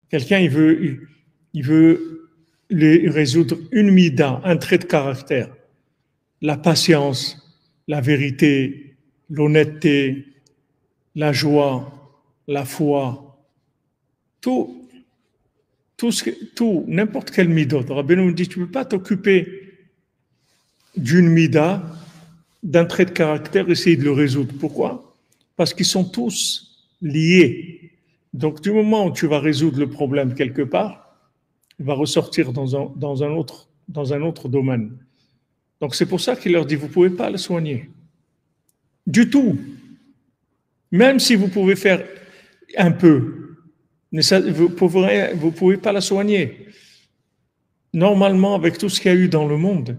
Quelqu'un, il veut résoudre une mida, un trait de caractère, la patience, la vérité, l'honnêteté, la joie, la foi, tout, tout, n'importe quel midot. Rabbi nous dit, tu ne peux pas t'occuper d'une mida, d'un trait de caractère, essayer de le résoudre. Pourquoi? Parce qu'ils sont tous liés. Donc, du moment où tu vas résoudre le problème quelque part, il va ressortir dans un autre domaine. Donc, c'est pour ça qu'il leur dit, vous ne pouvez pas le soigner. Du tout. Même si vous pouvez faire un peu, vous ne pouvez pas la soigner. Normalement, avec tout ce qu'il y a eu dans le monde,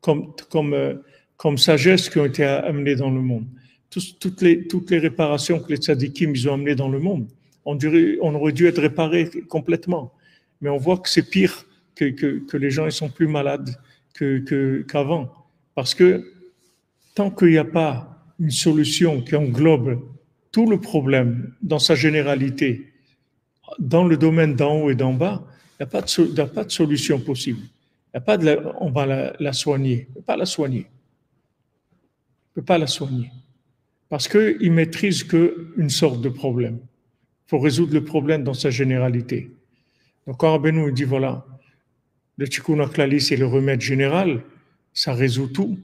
comme sagesse qui ont été amenées dans le monde, toutes les réparations que les tzadikim ils ont amenées dans le monde, on aurait dû être réparés complètement. Mais on voit que c'est pire, que les gens ils sont plus malades qu'avant. Parce que tant qu'il n'y a pas une solution qui englobe tout le problème dans sa généralité, dans le domaine d'en haut et d'en bas, il n'y a pas de solution possible. Il y a pas on va la soigner. On ne peut pas la soigner. On ne peut pas la soigner. Parce qu'il ne maîtrise qu'une sorte de problème. Il faut résoudre le problème dans sa généralité. Donc quand Rabbeinu dit, voilà, le Tikkun HaKlali, c'est le remède général, ça résout tout.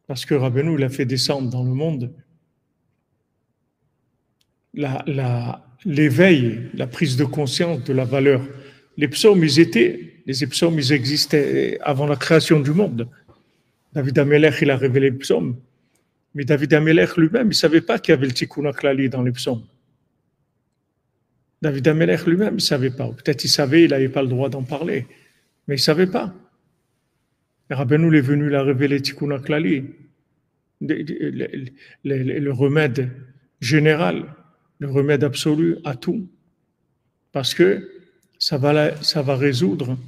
Parce que Rabbeinu l'a fait descendre dans le monde l'éveil, la prise de conscience de la valeur. Les psaumes, ils existaient avant la création du monde. David Amelech, il a révélé les psaumes. Mais David Amelech lui-même, il ne savait pas qu'il y avait le Tikkun HaKlali dans les psaumes. David Amelech lui-même, il ne savait pas. Peut-être il savait, il n'avait pas le droit d'en parler. Mais il ne savait pas. Rabbeinu est venu la révéler Tikkun HaKlali. Le remède général, le remède absolu à tout. Parce que ça va résoudre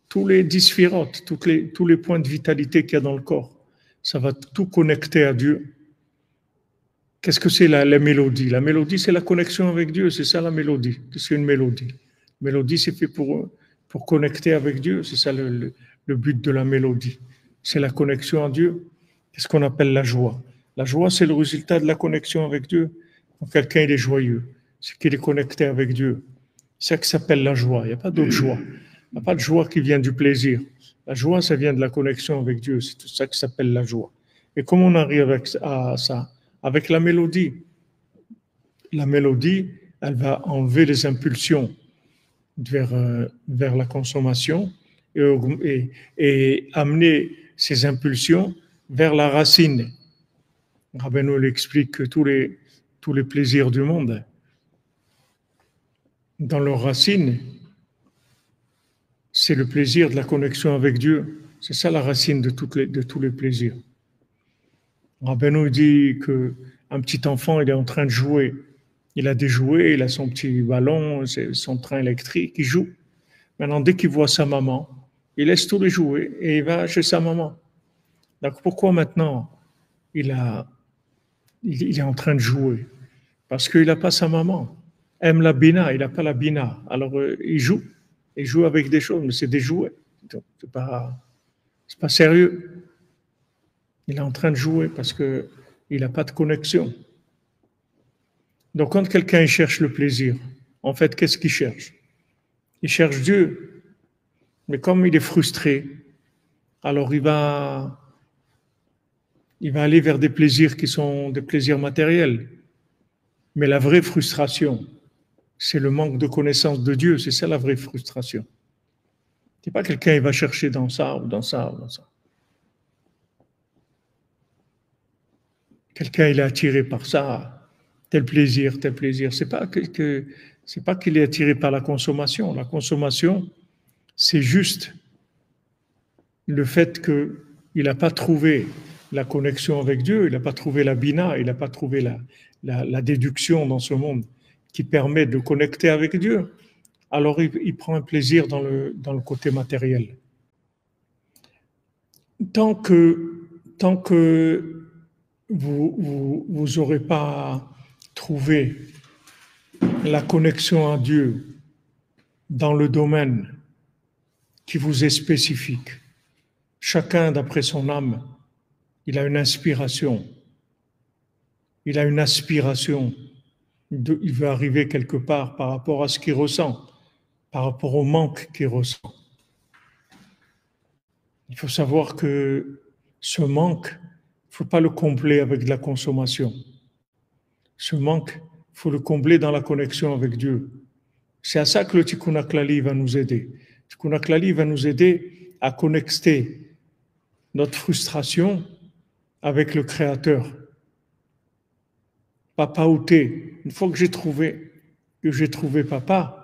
tous les dysphirotes, tous les points de vitalité qu'il y a dans le corps. Ça va tout connecter à Dieu. Qu'est-ce que c'est la mélodie? La mélodie, c'est la connexion avec Dieu. C'est ça la mélodie. C'est une mélodie. La mélodie, c'est fait pour connecter avec Dieu. C'est ça le but de la mélodie. C'est la connexion à Dieu. C'est ce qu'on appelle la joie. La joie, c'est le résultat de la connexion avec Dieu. Quand quelqu'un il est joyeux, c'est qu'il est connecté avec Dieu. C'est ça qui s'appelle la joie. Il n'y a pas d'autre joie. Il n'y a pas de joie qui vient du plaisir. La joie, ça vient de la connexion avec Dieu. C'est tout ça qui s'appelle la joie. Et comment on arrive à ça? Avec la mélodie. La mélodie, elle va enlever les impulsions vers la consommation et amener ces impulsions vers la racine. Rabbeinu explique que tous les plaisirs du monde, dans leur racine, c'est le plaisir de la connexion avec Dieu. C'est ça la racine de tous les plaisirs. Rabbeinu dit qu'un petit enfant, il est en train de jouer. Il a des jouets, il a son petit ballon, son train électrique, il joue. Maintenant, dès qu'il voit sa maman, il laisse tous les jouets et il va chez sa maman. Donc pourquoi maintenant il est en train de jouer? Parce qu'il n'a pas sa maman. Aime la bina, il n'a pas la bina. Alors il joue avec des choses, mais c'est des jouets. Donc, c'est pas sérieux. Il est en train de jouer parce qu'il n'a pas de connexion. Donc quand quelqu'un cherche le plaisir, en fait, qu'est-ce qu'il cherche? Il cherche Dieu. Mais comme il est frustré, alors il va aller vers des plaisirs qui sont des plaisirs matériels. Mais la vraie frustration, c'est le manque de connaissance de Dieu. C'est ça la vraie frustration. C'est pas quelqu'un qui va chercher dans ça ou dans ça ou dans ça. Quelqu'un il est attiré par ça, tel plaisir, tel plaisir. C'est pas qu'il est attiré par la consommation. La consommation, c'est juste le fait qu'il n'a pas trouvé la connexion avec Dieu, il n'a pas trouvé la bina, il n'a pas trouvé la déduction dans ce monde qui permet de connecter avec Dieu. Alors il prend un plaisir dans le côté matériel. Tant que vous n'aurez pas trouvé la connexion à Dieu dans le domaine qui vous est spécifique. Chacun, d'après son âme, il a une inspiration, il a une aspiration, il veut arriver quelque part par rapport à ce qu'il ressent, par rapport au manque qu'il ressent. Il faut savoir que ce manque, il ne faut pas le combler avec de la consommation. Ce manque, il faut le combler dans la connexion avec Dieu. C'est à ça que le Tikkun HaKlali va nous aider. Le Tikkun HaKlali va nous aider à connecter notre frustration avec le Créateur. Papa ou thé. Une fois que j'ai trouvé papa,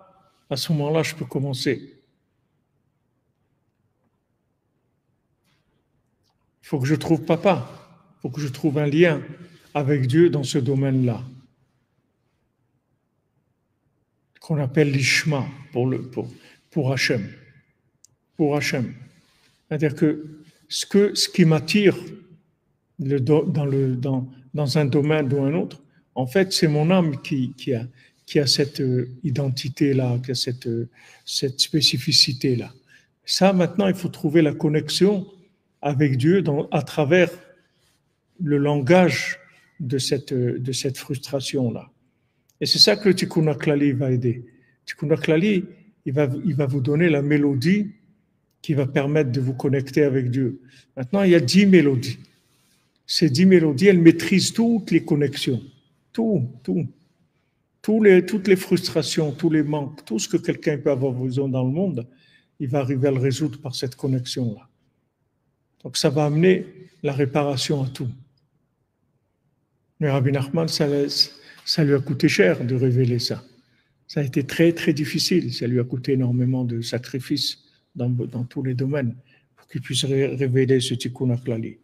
à ce moment-là, je peux commencer. Il faut que je trouve papa. Il faut que je trouve un lien avec Dieu dans ce domaine-là. Qu'on appelle l'Ishma pour Hachem. Pour Hachem. C'est-à-dire que ce qui m'attire dans un domaine ou un autre, en fait, c'est mon âme qui a cette identité-là, qui a cette spécificité-là. Ça, maintenant, il faut trouver la connexion avec Dieu à travers le langage de cette frustration-là. Et c'est ça que le Tikkun HaKlali va aider. Le Tikkun HaKlali, il va vous donner la mélodie qui va permettre de vous connecter avec Dieu. Maintenant, il y a 10 mélodies. Ces 10 mélodies, elles maîtrisent toutes les connexions. Toutes les frustrations, tous les manques, tout ce que quelqu'un peut avoir besoin dans le monde, il va arriver à le résoudre par cette connexion-là. Donc ça va amener la réparation à tout. Mais Rabbi Nachman, ça lui a coûté cher de révéler ça. Ça a été très, très difficile. Ça lui a coûté énormément de sacrifices dans tous les domaines pour qu'il puisse révéler ce Tikkun HaKlali.